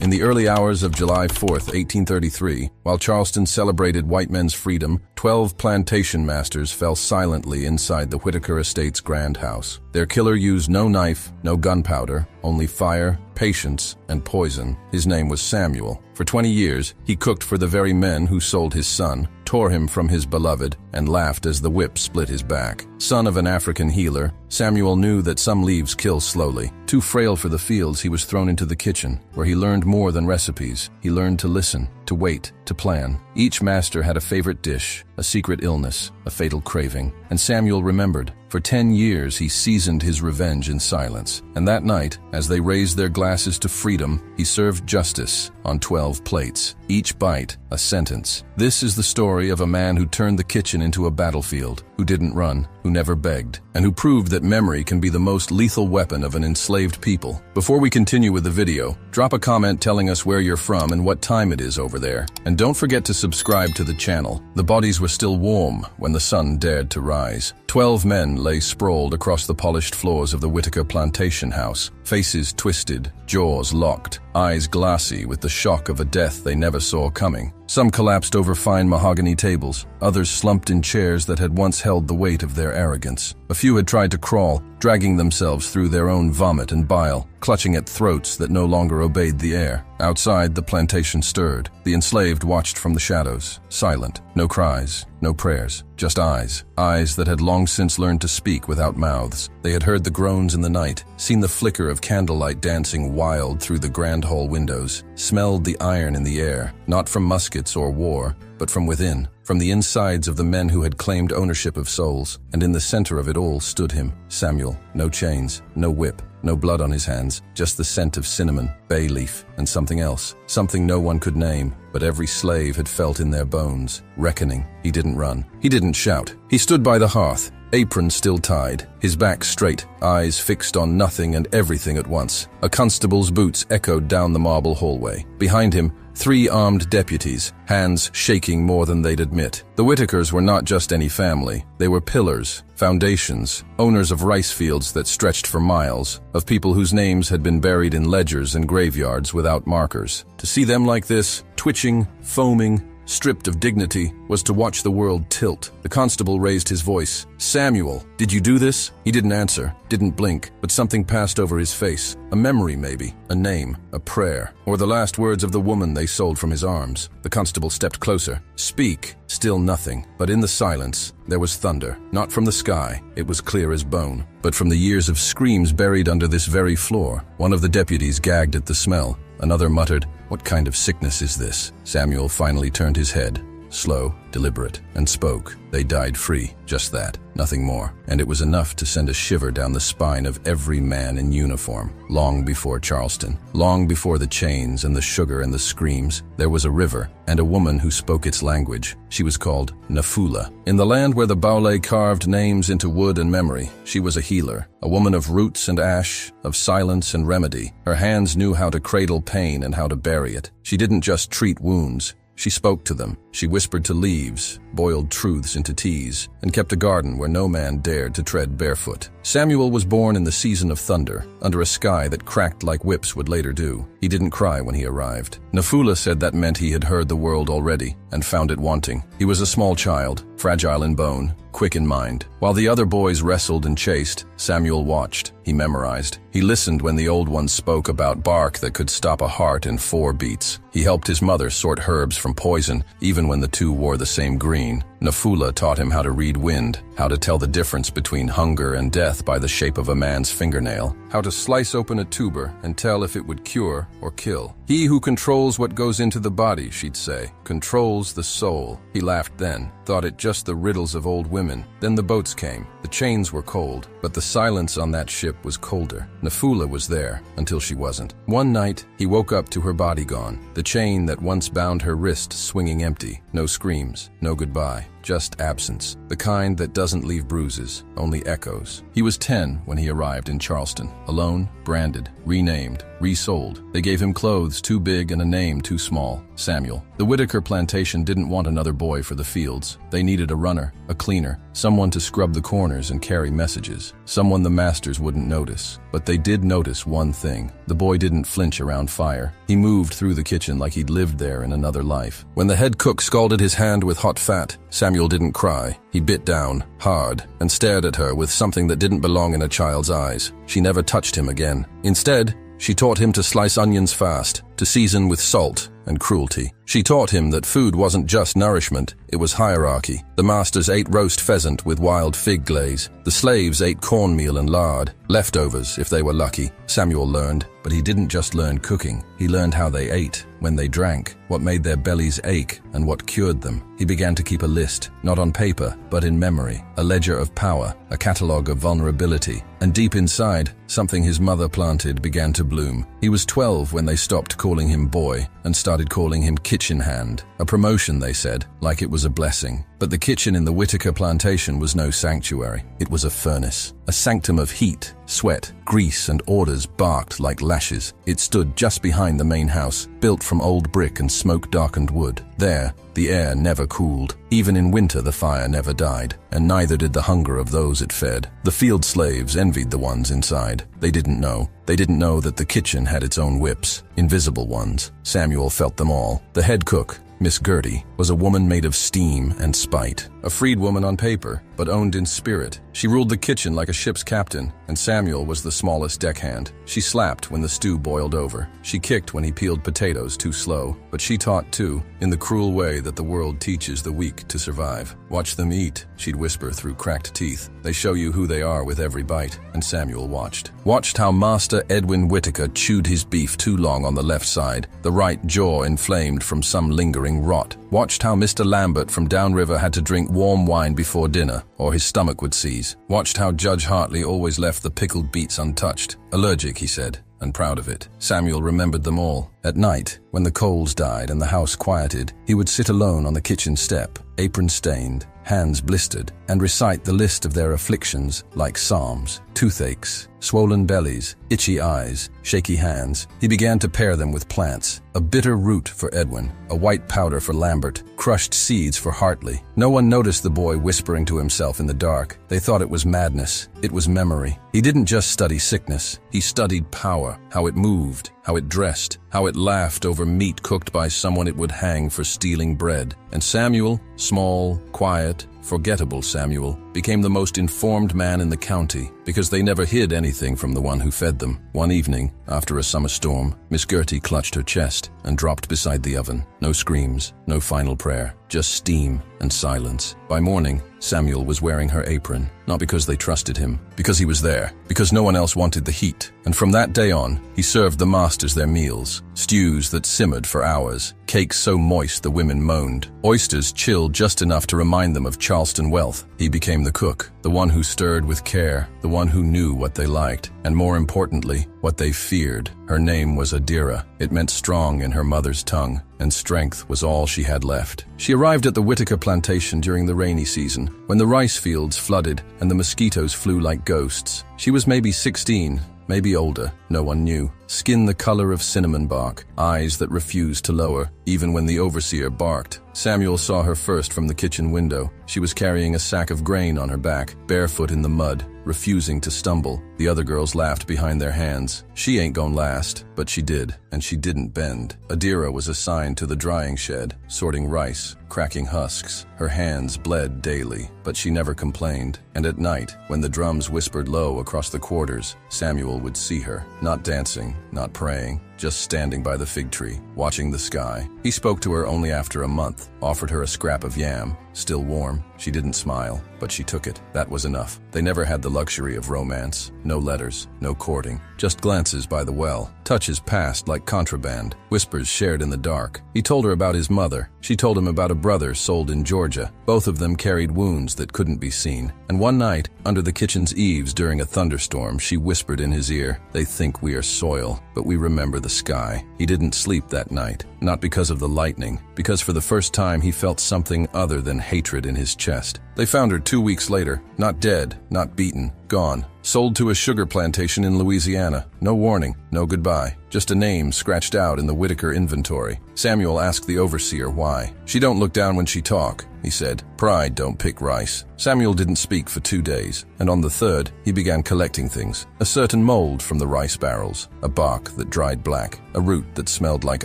In the early hours of July 4th, 1833, while Charleston celebrated white men's freedom, 12 plantation masters fell silently inside the Whitaker estate's grand house. Their killer used no knife, no gunpowder, only fire, patience, and poison. His name was Samuel. For 20 years, he cooked for the very men who sold his son, tore him from his beloved, and laughed as the whip split his back. Son of an African healer, Samuel knew that some leaves kill slowly. Too frail for the fields, he was thrown into the kitchen, where he learned more than recipes. He learned to listen, to wait, to plan. Each master had a favorite dish, a secret illness, a fatal craving, and Samuel remembered. For 10 years, he seasoned his revenge in silence. And that night, as they raised their glasses to freedom, he served justice on 12 plates, each bite a sentence. This is the story of a man who turned the kitchen into a battlefield, who didn't run, who never begged, and who proved that memory can be the most lethal weapon of an enslaved people. Before we continue with the video, drop a comment telling us where you're from and what time it is over there. And don't forget to subscribe to the channel. The bodies were still warm when the sun dared to rise. 12 men lay sprawled across the polished floors of the Whitaker plantation house, faces twisted, jaws locked, eyes glassy with the shock of a death they never saw coming. Some collapsed over fine mahogany tables, others slumped in chairs that had once held the weight of their arrogance. A few had tried to crawl, dragging themselves through their own vomit and bile, clutching at throats that no longer obeyed the air. Outside, the plantation stirred. The enslaved watched from the shadows, silent. No cries, no prayers, just eyes. Eyes that had long since learned to speak without mouths. They had heard the groans in the night, seen the flicker of candlelight dancing wild through the grand hall windows, smelled the iron in the air, not from muskets or war, but from within, from the insides of the men who had claimed ownership of souls. And in the center of it all stood him, Samuel. No chains, no whip, no blood on his hands, just the scent of cinnamon, bay leaf, and something else, something no one could name, but every slave had felt in their bones. Reckoning. He didn't run. He didn't shout. He stood by the hearth, apron still tied, his back straight, eyes fixed on nothing and everything at once. A constable's boots echoed down the marble hallway. Behind him, 3 armed deputies, hands shaking more than they'd admit. The Whitakers were not just any family. They were pillars, foundations, owners of rice fields that stretched for miles, of people whose names had been buried in ledgers and graveyards without markers. To see them like this, twitching, foaming, stripped of dignity, was to watch the world tilt. The constable raised his voice. "Samuel, did you do this?" He didn't answer, didn't blink, but something passed over his face. A memory maybe, a name, a prayer, or the last words of the woman they sold from his arms. The constable stepped closer. "Speak." Still nothing, but in the silence, there was thunder. Not from the sky, it was clear as bone, but from the years of screams buried under this very floor. One of the deputies gagged at the smell. Another muttered, "What kind of sickness is this?" Samuel finally turned his head, slow, deliberate, and spoke. They died free, just that, nothing more. And it was enough to send a shiver down the spine of every man in uniform. Long before Charleston, long before the chains and the sugar and the screams, there was a river and a woman who spoke its language. She was called Nafula. In the land where the Baule carved names into wood and memory, she was a healer, a woman of roots and ash, of silence and remedy. Her hands knew how to cradle pain and how to bury it. She didn't just treat wounds. She spoke to them. She whispered to leaves, boiled truths into teas, and kept a garden where no man dared to tread barefoot. Samuel was born in the season of thunder, under a sky that cracked like whips would later do. He didn't cry when he arrived. Nafula said that meant he had heard the world already and found it wanting. He was a small child, fragile in bone, quick in mind. While the other boys wrestled and chased, Samuel watched. He memorized. He listened when the old ones spoke about bark that could stop a heart in 4 beats. He helped his mother sort herbs from poison, even when the two wore the same green. Nafula taught him how to read wind, how to tell the difference between hunger and death by the shape of a man's fingernail, how to slice open a tuber and tell if it would cure or kill. "He who controls what goes into the body," she'd say, "controls the soul." He laughed then, thought it just the riddles of old women. Then the boats came. The chains were cold, but the silence on that ship was colder. Nafula was there, until she wasn't. One night, he woke up to her body gone, the chain that once bound her wrist swinging empty. No screams, no goodbye, just absence. The kind that doesn't leave bruises, only echoes. He was 10 when he arrived in Charleston, alone, branded, renamed, resold. They gave him clothes too big and a name too small, Samuel. The Whitaker plantation didn't want another boy for the fields. They needed a runner, a cleaner, someone to scrub the corners and carry messages, someone the masters wouldn't notice. But they did notice one thing. The boy didn't flinch around fire. He moved through the kitchen like he'd lived there in another life. When the head cook scalded his hand with hot fat, Samuel didn't cry. He bit down, hard, and stared at her with something that didn't belong in a child's eyes. She never touched him again. Instead, she taught him to slice onions fast, to season with salt and cruelty. She taught him that food wasn't just nourishment, it was hierarchy. The masters ate roast pheasant with wild fig glaze. The slaves ate cornmeal and lard, leftovers if they were lucky. Samuel learned, but he didn't just learn cooking. He learned how they ate, when they drank, what made their bellies ache, and what cured them. He began to keep a list, not on paper, but in memory, a ledger of power, a catalogue of vulnerability. And deep inside, something his mother planted began to bloom. He was 12 when they stopped calling him boy and started calling him kitchen hand. A promotion, they said, like it was a blessing. But the kitchen in the Whitaker plantation was no sanctuary. It was a furnace, a sanctum of heat, sweat, grease, and orders barked like lashes. It stood just behind the main house, built from old brick and smoke-darkened wood. There, the air never cooled. Even in winter, the fire never died, and neither did the hunger of those it fed. The field slaves envied the ones inside. They didn't know. They didn't know that the kitchen had its own whips, invisible ones. Samuel felt them all. The head cook, Miss Gertie, was a woman made of steam and spite. A freed woman on paper, but owned in spirit. She ruled the kitchen like a ship's captain, and Samuel was the smallest deckhand. She slapped when the stew boiled over. She kicked when he peeled potatoes too slow. But she taught too, in the cruel way that the world teaches the weak to survive. "Watch them eat," she'd whisper through cracked teeth. "They show you who they are with every bite." And Samuel watched. Watched how Master Edwin Whitaker chewed his beef too long on the left side, the right jaw inflamed from some lingering rot. Watched how Mr. Lambert from downriver had to drink warm wine before dinner, or his stomach would seize. Watched how Judge Hartley always left the pickled beets untouched. Allergic, he said, and proud of it. Samuel remembered them all. At night, when the coals died and the house quieted, he would sit alone on the kitchen step, apron stained, hands blistered, and recite the list of their afflictions like psalms. Toothaches, swollen bellies, itchy eyes, shaky hands. He began to pair them with plants. A bitter root for Edwin, a white powder for Lambert, crushed seeds for Hartley. No one noticed the boy whispering to himself in the dark. They thought it was madness. It was memory. He didn't just study sickness. He studied power, how it moved, how it dressed, how it laughed over meat cooked by someone it would hang for stealing bread. And Samuel, small, quiet, forgettable Samuel, became the most informed man in the county because they never hid anything from the one who fed them. One evening, after a summer storm, Miss Gertie clutched her chest and dropped beside the oven. No screams, no final prayer, just steam and silence. By morning, Samuel was wearing her apron, not because they trusted him, because he was there, because no one else wanted the heat. And from that day on, he served the masters their meals, stews that simmered for hours, cakes so moist the women moaned, oysters chilled just enough to remind them of Charleston wealth. He became the cook, the one who stirred with care, the one who knew what they liked, and more importantly, what they feared. Her name was Adira. It meant strong in her mother's tongue, and strength was all she had left. She arrived at the Whitaker plantation during the rainy season, when the rice fields flooded and the mosquitoes flew like ghosts. She was maybe 16, maybe older, no one knew. Skin the color of cinnamon bark, eyes that refused to lower, even when the overseer barked. Samuel saw her first from the kitchen window. She was carrying a sack of grain on her back, barefoot in the mud, refusing to stumble. The other girls laughed behind their hands. She ain't gon' last, but she did, and she didn't bend. Adira was assigned to the drying shed, sorting rice, cracking husks. Her hands bled daily, but she never complained. And at night, when the drums whispered low across the quarters, Samuel would see her, not dancing, not praying, just standing by the fig tree, watching the sky. He spoke to her only after a month, offered her a scrap of yam, still warm. She didn't smile, but she took it. That was enough. They never had the luxury of romance. No letters, no courting, just glances by the well, touches passed like contraband, whispers shared in the dark. He told her about his mother. She told him about a brother sold in Georgia. Both of them carried wounds that couldn't be seen. And one night, under the kitchen's eaves during a thunderstorm, she whispered in his ear, "They think we are soil, but we remember the sky." He didn't sleep that night, not because of the lightning, because for the first time he felt something other than hatred in his chest. They found her 2 weeks later, not dead, not beaten, gone. Sold to a sugar plantation in Louisiana. No warning, no goodbye. Just a name scratched out in the Whitaker inventory. Samuel asked the overseer why. "She don't look down when she talk," he said. "Pride don't pick rice." Samuel didn't speak for 2 days, and on the third, he began collecting things. A certain mold from the rice barrels, a bark that dried black, a root that smelled like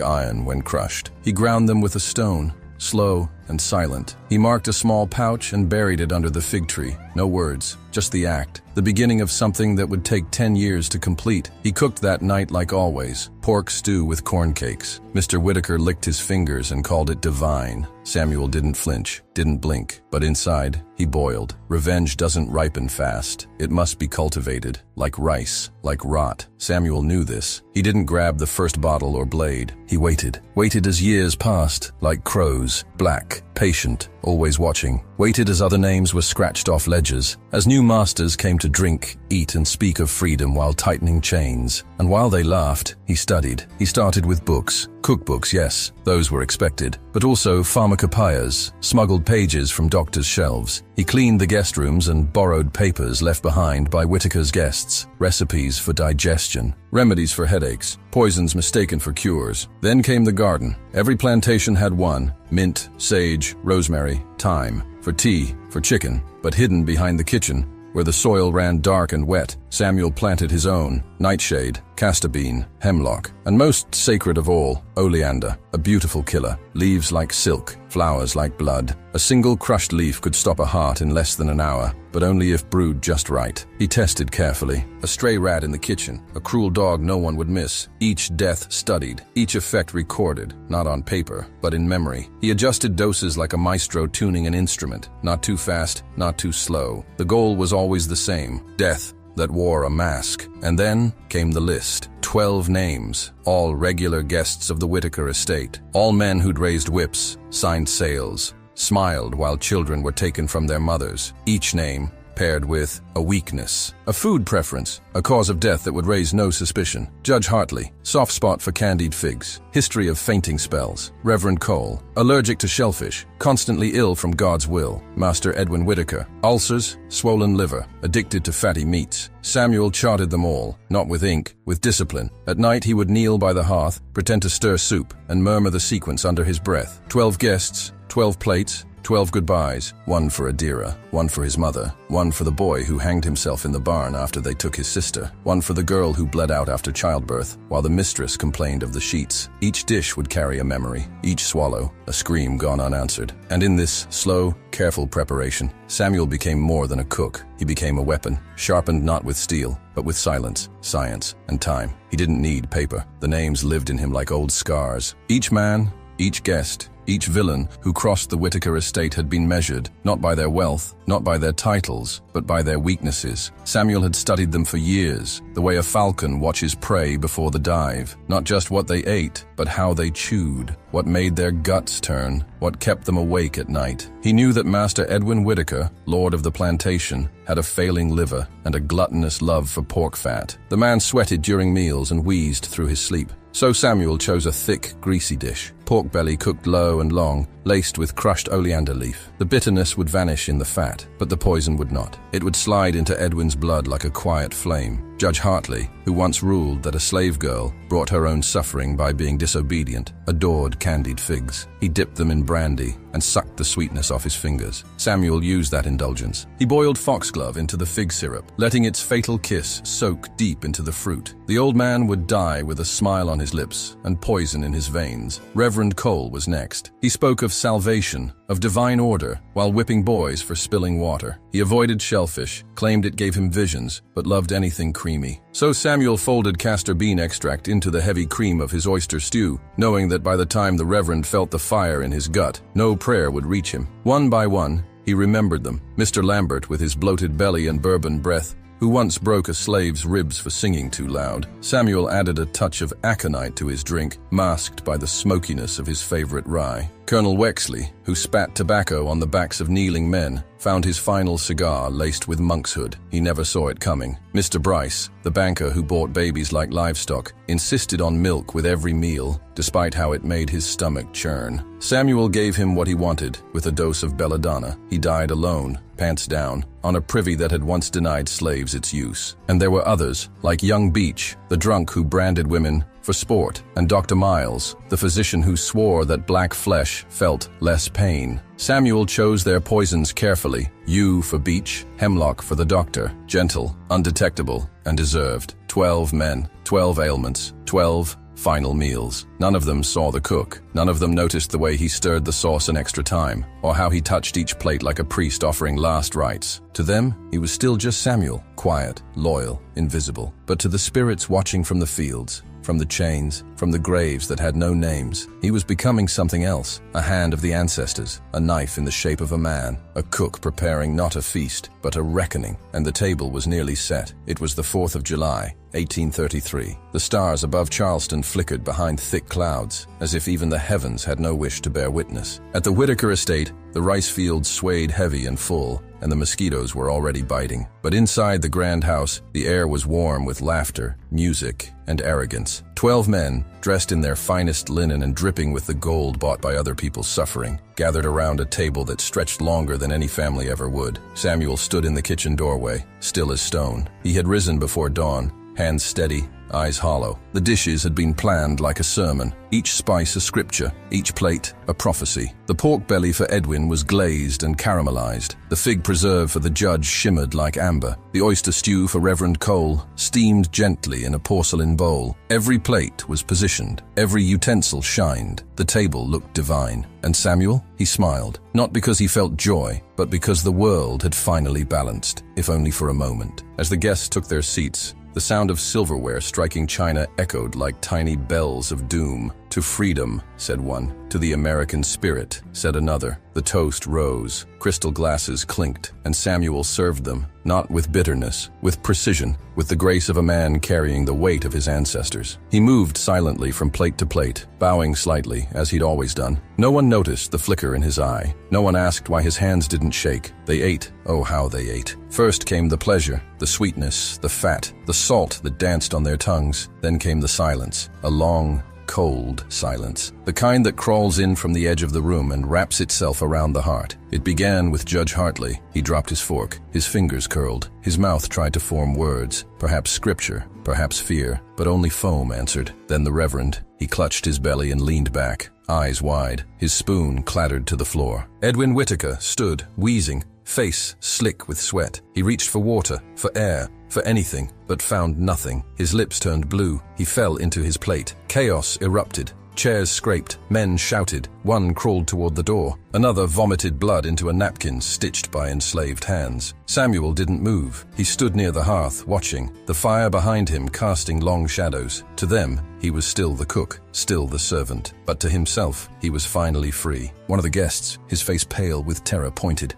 iron when crushed. He ground them with a stone. Slow and silent. He marked a small pouch and buried it under the fig tree. No words, just the act. The beginning of something that would take 10 years to complete. He cooked that night like always. Pork stew with corn cakes. Mr. Whitaker licked his fingers and called it divine. Samuel didn't flinch, didn't blink, but inside, he boiled. Revenge doesn't ripen fast. It must be cultivated, like rice, like rot. Samuel knew this. He didn't grab the first bottle or blade. He waited as years passed, like crows, black, patient, always watching. Waited as other names were scratched off ledgers, as new masters came to drink, eat, and speak of freedom while tightening chains. And while they laughed, he studied. He started with books. Cookbooks, yes, those were expected, but also pharmacopoeias, smuggled pages from doctors' shelves. He cleaned the guest rooms and borrowed papers left behind by Whitaker's guests, recipes for digestion, remedies for headaches, poisons mistaken for cures. Then came the garden. Every plantation had one: mint, sage, rosemary, thyme, for tea, for chicken, but hidden behind the kitchen, where the soil ran dark and wet, Samuel planted his own: nightshade, castor bean, hemlock, and most sacred of all, oleander, a beautiful killer, leaves like silk, flowers like blood. A single crushed leaf could stop a heart in less than an hour, but only if brewed just right. He tested carefully. A stray rat in the kitchen, a cruel dog no one would miss. Each death studied, each effect recorded, not on paper, but in memory. He adjusted doses like a maestro tuning an instrument, not too fast, not too slow. The goal was always the same: death that wore a mask. And then came the list. 12 names, all regular guests of the Whitaker estate, all men who'd raised whips, signed sales, smiled while children were taken from their mothers. Each name paired with a weakness, a food preference, a cause of death that would raise no suspicion. Judge Hartley, soft spot for candied figs, history of fainting spells. Reverend Cole, allergic to shellfish, constantly ill from God's will. Master Edwin Whitaker, ulcers, swollen liver, addicted to fatty meats. Samuel charted them all, not with ink, with discipline. At night he would kneel by the hearth, pretend to stir soup, and murmur the sequence under his breath. 12 guests, 12 plates, 12 goodbyes, one for Adira, one for his mother, one for the boy who hanged himself in the barn after they took his sister, one for the girl who bled out after childbirth, while the mistress complained of the sheets. Each dish would carry a memory, each swallow, a scream gone unanswered. And in this slow, careful preparation, Samuel became more than a cook. He became a weapon, sharpened not with steel, but with silence, science, and time. He didn't need paper. The names lived in him like old scars. Each man, each guest, each villain who crossed the Whitaker estate had been measured, not by their wealth, not by their titles, but by their weaknesses. Samuel had studied them for years, the way a falcon watches prey before the dive. Not just what they ate, but how they chewed, what made their guts turn, what kept them awake at night. He knew that Master Edwin Whitaker, lord of the plantation, had a failing liver and a gluttonous love for pork fat. The man sweated during meals and wheezed through his sleep. So Samuel chose a thick, greasy dish, pork belly cooked low and long, laced with crushed oleander leaf. The bitterness would vanish in the fat, but the poison would not. It would slide into Edwin's blood like a quiet flame. Judge Hartley, who once ruled that a slave girl brought her own suffering by being disobedient, adored candied figs. He dipped them in brandy and sucked the sweetness off his fingers. Samuel used that indulgence. He boiled foxglove into the fig syrup, letting its fatal kiss soak deep into the fruit. The old man would die with a smile on his lips and poison in his veins. Reverend Cole was next. He spoke of salvation, of divine order, while whipping boys for spilling water. He avoided shellfish, claimed it gave him visions, but loved anything creamy. So Samuel folded castor bean extract into the heavy cream of his oyster stew, knowing that by the time the Reverend felt the fire in his gut, no prayer would reach him. One by one, he remembered them. Mr. Lambert with his bloated belly and bourbon breath, who once broke a slave's ribs for singing too loud. Samuel added a touch of aconite to his drink, masked by the smokiness of his favorite rye. Colonel Wexley, who spat tobacco on the backs of kneeling men, found his final cigar laced with monkshood. He never saw it coming. Mr. Bryce, the banker who bought babies like livestock, insisted on milk with every meal, despite how it made his stomach churn. Samuel gave him what he wanted, with a dose of belladonna. He died alone, pants down, on a privy that had once denied slaves its use. And there were others, like young Beach, the drunk who branded women for sport, and Dr. Miles, the physician who swore that black flesh felt less pain. Samuel chose their poisons carefully. Yew for Beach, hemlock for the doctor, gentle, undetectable, and deserved. 12 men, 12 ailments, 12 final meals. None of them saw the cook. None of them noticed the way he stirred the sauce an extra time, or how he touched each plate like a priest offering last rites. To them, he was still just Samuel, quiet, loyal, invisible. But to the spirits watching from the fields, from the chains, from the graves that had no names, he was becoming something else, a hand of the ancestors, a knife in the shape of a man, a cook preparing not a feast, but a reckoning, and the table was nearly set. It was the 4th of July, 1833. The stars above Charleston flickered behind thick clouds, as if even the heavens had no wish to bear witness. At the Whitaker estate, the rice fields swayed heavy and full, and the mosquitoes were already biting. But inside the grand house, the air was warm with laughter, music, and arrogance. 12 men, dressed in their finest linen and dripping with the gold bought by other people's suffering, gathered around a table that stretched longer than any family ever would. Samuel stood in the kitchen doorway, still as stone. He had risen before dawn, hands steady, eyes hollow. The dishes had been planned like a sermon, each spice a scripture, each plate a prophecy. The pork belly for Edwin was glazed and caramelized. The fig preserve for the judge shimmered like amber. The oyster stew for Reverend Cole steamed gently in a porcelain bowl. Every plate was positioned. Every utensil shined. The table looked divine. And Samuel? He smiled, not because he felt joy, but because the world had finally balanced, if only for a moment. As the guests took their seats, the sound of silverware striking china echoed like tiny bells of doom. "To freedom," said one. "To the American spirit," said another. The toast rose, crystal glasses clinked, and Samuel served them, not with bitterness, with precision, with the grace of a man carrying the weight of his ancestors. He moved silently from plate to plate, bowing slightly, as he'd always done. No one noticed the flicker in his eye. No one asked why his hands didn't shake. They ate. Oh, how they ate. First came the pleasure, the sweetness, the fat, the salt that danced on their tongues. Then came the silence, a long, cold silence, the kind that crawls in from the edge of the room and wraps itself around the heart. It began with Judge Hartley. He dropped his fork, his fingers curled, his mouth tried to form words, perhaps scripture, perhaps fear, but only foam answered. Then the Reverend. He clutched his belly and leaned back, eyes wide. His spoon clattered to the floor. Edwin Whitaker stood, wheezing, face slick with sweat. He reached for water, for air, for anything, but found nothing. His lips turned blue. He fell into his plate. Chaos erupted. Chairs scraped. Men shouted. One crawled toward the door. Another vomited blood into a napkin stitched by enslaved hands. Samuel didn't move. He stood near the hearth, watching, the fire behind him casting long shadows. To them, he was still the cook, still the servant. But to himself, he was finally free. One of the guests, his face pale with terror, pointed.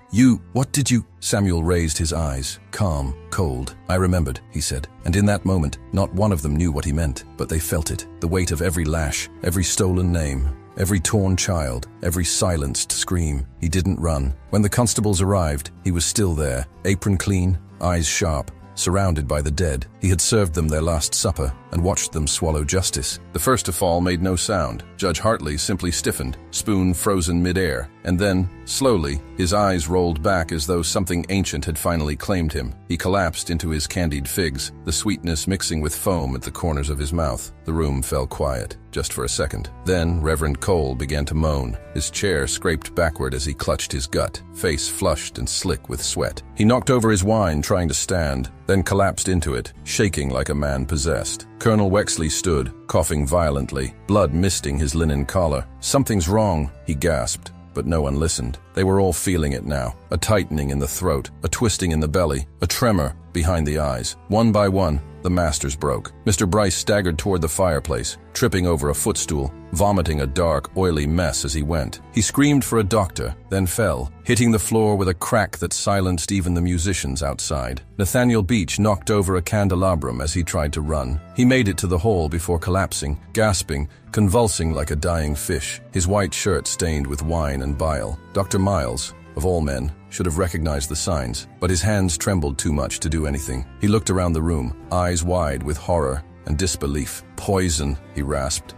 What did you? Samuel raised his eyes, calm, cold. "I remembered," he said. And in that moment, not one of them knew what he meant, but they felt it. The weight of every lash, every stolen name, every torn child, every silenced scream. He didn't run. When the constables arrived, he was still there, apron clean, eyes sharp, surrounded by the dead. He had served them their last supper and watched them swallow justice. The first to fall made no sound. Judge Hartley simply stiffened, spoon frozen midair, and then, slowly, his eyes rolled back as though something ancient had finally claimed him. He collapsed into his candied figs, the sweetness mixing with foam at the corners of his mouth. The room fell quiet, just for a second. Then Reverend Cole began to moan. His chair scraped backward as he clutched his gut, face flushed and slick with sweat. He knocked over his wine trying to stand, then collapsed into it, shaking like a man possessed. Colonel Wexley stood, coughing violently, blood misting his linen collar. "Something's wrong," he gasped, but no one listened. They were all feeling it now, a tightening in the throat, a twisting in the belly, a tremor behind the eyes. One by one, the masters broke. Mr. Bryce staggered toward the fireplace, tripping over a footstool, vomiting a dark, oily mess as he went. He screamed for a doctor, then fell, hitting the floor with a crack that silenced even the musicians outside. Nathaniel Beach knocked over a candelabrum as he tried to run. He made it to the hall before collapsing, gasping, convulsing like a dying fish, his white shirt stained with wine and bile. Dr. Miles, of all men, should have recognized the signs, but his hands trembled too much to do anything. He looked around the room, eyes wide with horror and disbelief. "Poison," he rasped.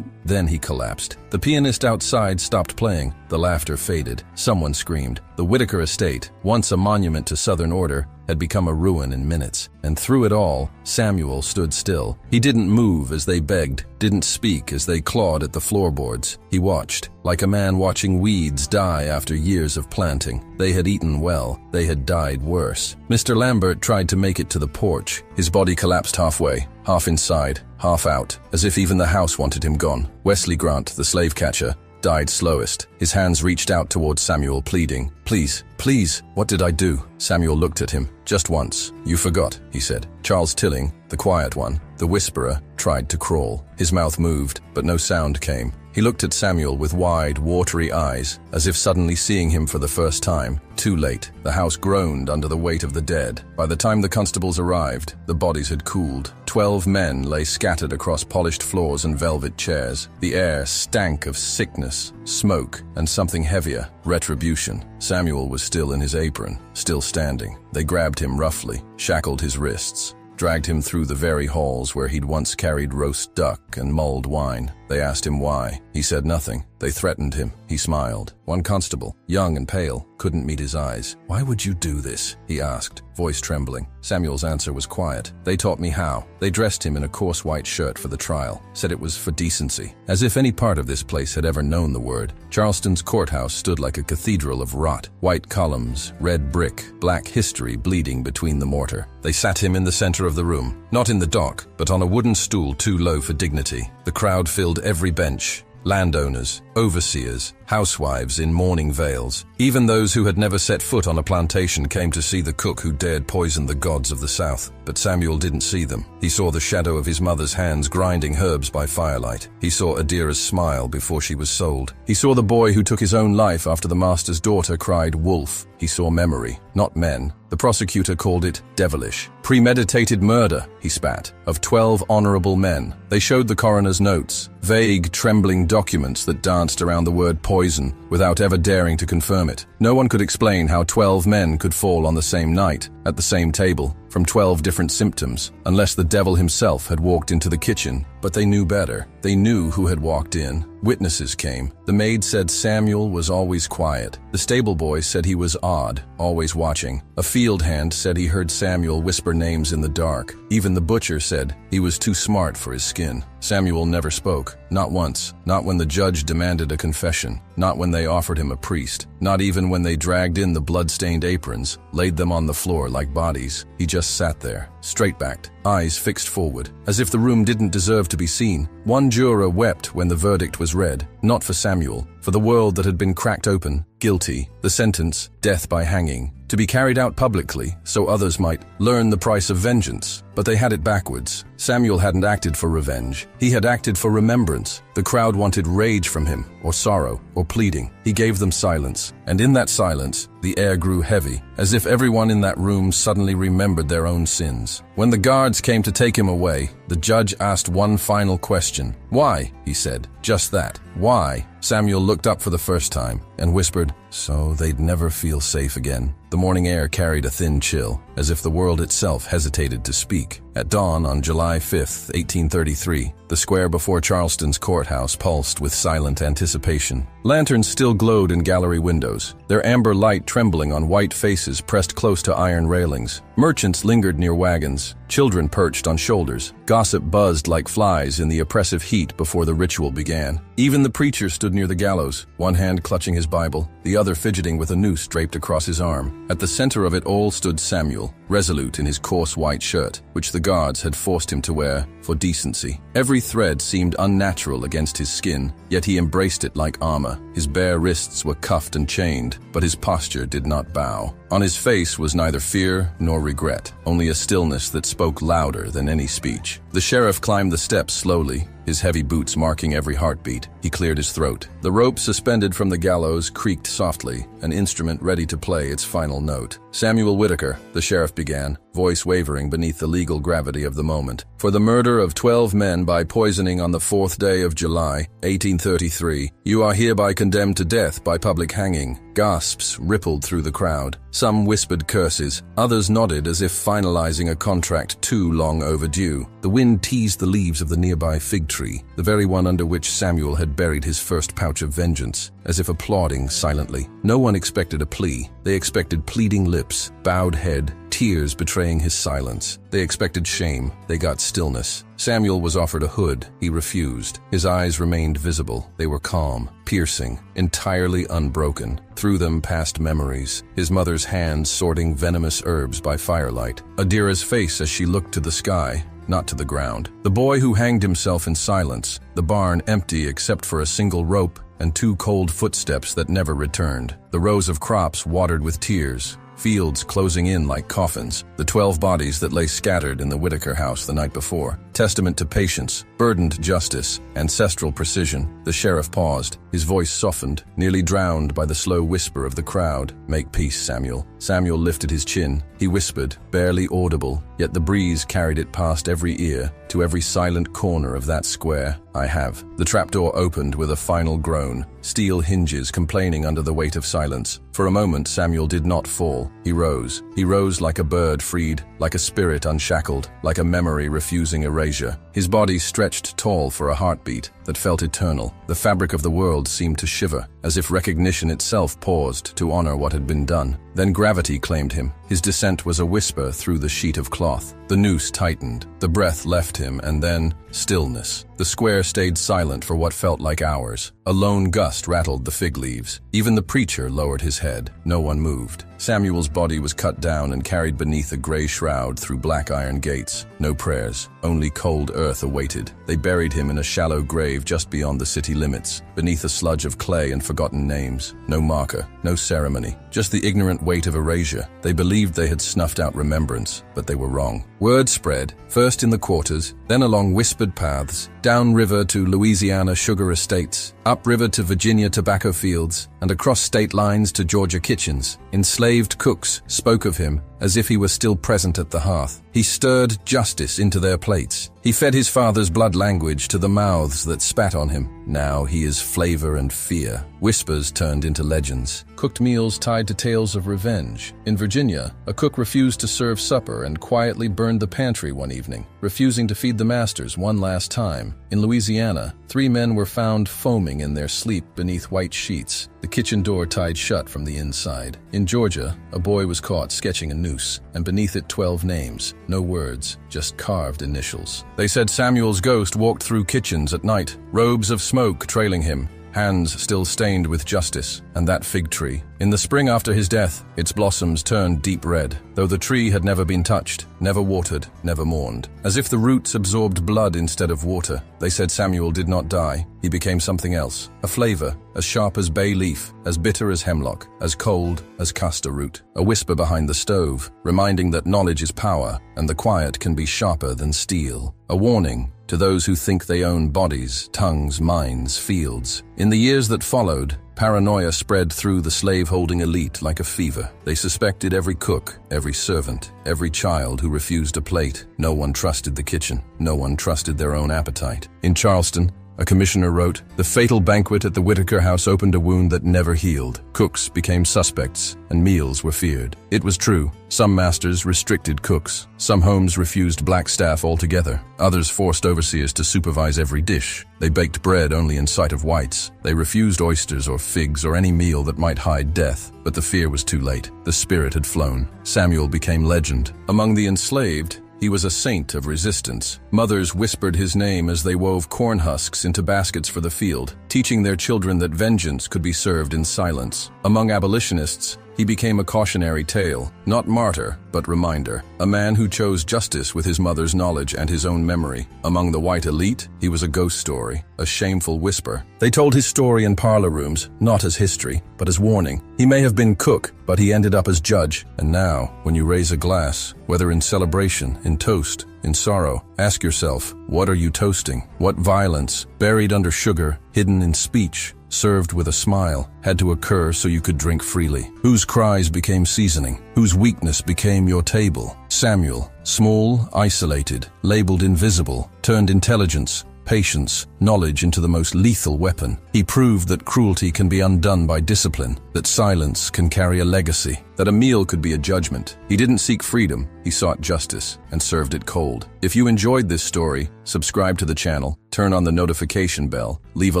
Then he collapsed. The pianist outside stopped playing. The laughter faded. Someone screamed. The Whitaker estate, once a monument to Southern order, had become a ruin in minutes. And through it all, Samuel stood still. He didn't move as they begged, didn't speak as they clawed at the floorboards. He watched, like a man watching weeds die after years of planting. They had eaten well. They had died worse. Mr. Lambert tried to make it to the porch. His body collapsed halfway, half inside, half out, as if even the house wanted him gone. Wesley Grant, the slave catcher, died slowest. His hands reached out towards Samuel, pleading, "Please, please, what did I do?" Samuel looked at him. "Just once. You forgot," he said. Charles Tilling, the quiet one, the whisperer, tried to crawl. His mouth moved, but no sound came. He looked at Samuel with wide, watery eyes, as if suddenly seeing him for the first time. Too late. The house groaned under the weight of the dead. By the time the constables arrived, the bodies had cooled. 12 men lay scattered across polished floors and velvet chairs. The air stank of sickness, smoke, and something heavier, retribution. Samuel was still in his apron, still standing. They grabbed him roughly, shackled his wrists, dragged him through the very halls where he'd once carried roast duck and mulled wine. They asked him why. He said nothing. They threatened him. He smiled. One constable, young and pale, couldn't meet his eyes. "Why would you do this?" he asked, voice trembling. Samuel's answer was quiet. "They taught me how." They dressed him in a coarse white shirt for the trial, said it was for decency, as if any part of this place had ever known the word. Charleston's courthouse stood like a cathedral of rot. White columns, red brick, black history bleeding between the mortar. They sat him in the center of the room, not in the dock, but on a wooden stool too low for dignity. The crowd filled every bench. Landowners, overseers, housewives in mourning veils. Even those who had never set foot on a plantation came to see the cook who dared poison the gods of the South. But Samuel didn't see them. He saw the shadow of his mother's hands grinding herbs by firelight. He saw Adira's smile before she was sold. He saw the boy who took his own life after the master's daughter cried wolf. He saw memory, not men. The prosecutor called it devilish. Premeditated murder, he spat, of 12 honorable men. They showed the coroner's notes, vague, trembling documents that danced around the word poison without ever daring to confirm it. No one could explain how 12 men could fall on the same night, at the same table, from 12 different symptoms, unless the devil himself had walked into the kitchen. But they knew better. They knew who had walked in. Witnesses came. The maid said Samuel was always quiet. The stable boy said he was odd, always watching. A field hand said he heard Samuel whisper names in the dark. Even the butcher said he was too smart for his skin. Samuel never spoke, not once, not when the judge demanded a confession, not when they offered him a priest, not even when they dragged in the blood-stained aprons, laid them on the floor like bodies. He just sat there, straight-backed, eyes fixed forward, as if the room didn't deserve to be seen. One juror wept when the verdict was read, not for Samuel, for the world that had been cracked open, guilty, the sentence, death by hanging, to be carried out publicly so others might learn the price of vengeance. But they had it backwards. Samuel hadn't acted for revenge. He had acted for remembrance. The crowd wanted rage from him, or sorrow, or pleading. He gave them silence, and in that silence, the air grew heavy, as if everyone in that room suddenly remembered their own sins. When the guards came to take him away, the judge asked one final question. "Why?" he said. Just that. Why? Samuel looked up for the first time and whispered, so they'd never feel safe again. The morning air carried a thin chill, as if the world itself hesitated to speak. At dawn on July 5th, 1833, the square before Charleston's courthouse pulsed with silent anticipation. Lanterns still glowed in gallery windows, their amber light trembling on white faces pressed close to iron railings. Merchants lingered near wagons, children perched on shoulders. Gossip buzzed like flies in the oppressive heat before the ritual began. Even the preacher stood near the gallows, one hand clutching his Bible, the other fidgeting with a noose draped across his arm. At the center of it all stood Samuel, resolute in his coarse white shirt, which the guards had forced him to wear for decency. Every thread seemed unnatural against his skin, yet he embraced it like armor. His bare wrists were cuffed and chained, but his posture did not bow. On his face was neither fear nor regret, only a stillness that spoke louder than any speech. The sheriff climbed the steps slowly, his heavy boots marking every heartbeat. He cleared his throat. The rope suspended from the gallows creaked softly, an instrument ready to play its final note. "Samuel Whitaker," the sheriff began, voice wavering beneath the legal gravity of the moment. "For the murder of 12 men by poisoning on the 4th day of July, 1833, you are hereby condemned to death by public hanging." Gasps rippled through the crowd. Some whispered curses, others nodded as if finalizing a contract too long overdue. The wind teased the leaves of the nearby fig tree, the very one under which Samuel had buried his first pouch of vengeance, as if applauding silently. No one expected a plea. They expected pleading lips, bowed head, tears betraying his silence. They expected shame. They got stillness. Samuel was offered a hood. He refused. His eyes remained visible. They were calm, piercing, entirely unbroken. Through them passed memories. His mother's hands sorting venomous herbs by firelight. Adira's face as she looked to the sky, not to the ground. The boy who hanged himself in silence. The barn empty except for a single rope and 2 cold footsteps that never returned. The rows of crops watered with tears. Fields closing in like coffins, the 12 bodies that lay scattered in the Whitaker house the night before. Testament to patience, burdened justice, ancestral precision. The sheriff paused, his voice softened, nearly drowned by the slow whisper of the crowd. "Make peace, Samuel." Samuel lifted his chin. He whispered, barely audible, yet the breeze carried it past every ear, to every silent corner of that square. "I have." The trapdoor opened with a final groan, steel hinges complaining under the weight of silence. For a moment, Samuel did not fall. He rose. He rose like a bird freed, like a spirit unshackled, like a memory refusing erasure. His body stretched tall for a heartbeat that felt eternal. The fabric of the world seemed to shiver, as if recognition itself paused to honor what had been done. Then gravity claimed him. His descent was a whisper through the sheet of cloth. The noose tightened. The breath left him, and then stillness. The square stayed silent for what felt like hours. A lone gust rattled the fig leaves. Even the preacher lowered his head. No one moved. Samuel's body was cut down and carried beneath a gray shroud through black iron gates. No prayers, only cold earth awaited. They buried him in a shallow grave just beyond the city limits, beneath a sludge of clay and forgotten names. No marker, no ceremony, just the ignorant weight of erasure. They believed they had snuffed out remembrance, but they were wrong. Word spread, first in the quarters, then along whispered paths, downriver to Louisiana sugar estates, upriver to Virginia tobacco fields, and across state lines to Georgia kitchens. Enslaved cooks spoke of him as if he were still present at the hearth. He stirred justice into their plates. He fed his father's blood language to the mouths that spat on him. Now he is flavor and fear. Whispers turned into legends. Cooked meals tied to tales of revenge. In Virginia, a cook refused to serve supper and quietly burned the pantry one evening, refusing to feed the masters one last time. In Louisiana, 3 men were found foaming in their sleep beneath white sheets, the kitchen door tied shut from the inside. In Georgia, a boy was caught sketching a noose, and beneath it 12 names. No words, just carved initials. They said Samuel's ghost walked through kitchens at night, robes of smoke trailing him, hands still stained with justice. And that fig tree. In the spring after his death, its blossoms turned deep red, though the tree had never been touched, never watered, never mourned. As if the roots absorbed blood instead of water. They said Samuel did not die. He became something else. A flavor, as sharp as bay leaf, as bitter as hemlock, as cold as castor root. A whisper behind the stove, reminding that knowledge is power, and the quiet can be sharper than steel. A warning to those who think they own bodies, tongues, minds, fields. In the years that followed, paranoia spread through the slave-holding elite like a fever. They suspected every cook, every servant, every child who refused a plate. No one trusted the kitchen. No one trusted their own appetite. In Charleston, a commissioner wrote, "The fatal banquet at the Whitaker house opened a wound that never healed. Cooks became suspects, and meals were feared." It was true. Some masters restricted cooks. Some homes refused black staff altogether. Others forced overseers to supervise every dish. They baked bread only in sight of whites. They refused oysters or figs or any meal that might hide death. But the fear was too late. The spirit had flown. Samuel became legend. Among the enslaved, he was a saint of resistance. Mothers whispered his name as they wove corn husks into baskets for the field. teaching their children that vengeance could be served in silence. Among abolitionists, he became a cautionary tale, not martyr, but reminder. A man who chose justice with his mother's knowledge and his own memory. Among the white elite, he was a ghost story, a shameful whisper. They told his story in parlor rooms, not as history, but as warning. He may have been cook, but he ended up as judge. And now, when you raise a glass, whether in celebration, in toast, in sorrow, ask yourself, what are you toasting? What violence, buried under sugar, hidden in speech, served with a smile, had to occur so you could drink freely? Whose cries became seasoning? Whose weakness became your table? Samuel, small, isolated, labeled invisible, turned intelligence, patience, knowledge into the most lethal weapon. He proved that cruelty can be undone by discipline, that silence can carry a legacy, that a meal could be a judgment. He didn't seek freedom, he sought justice, and served it cold. If you enjoyed this story, subscribe to the channel, turn on the notification bell, leave a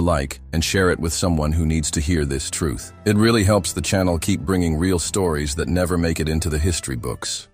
like, and share it with someone who needs to hear this truth. It really helps the channel keep bringing real stories that never make it into the history books.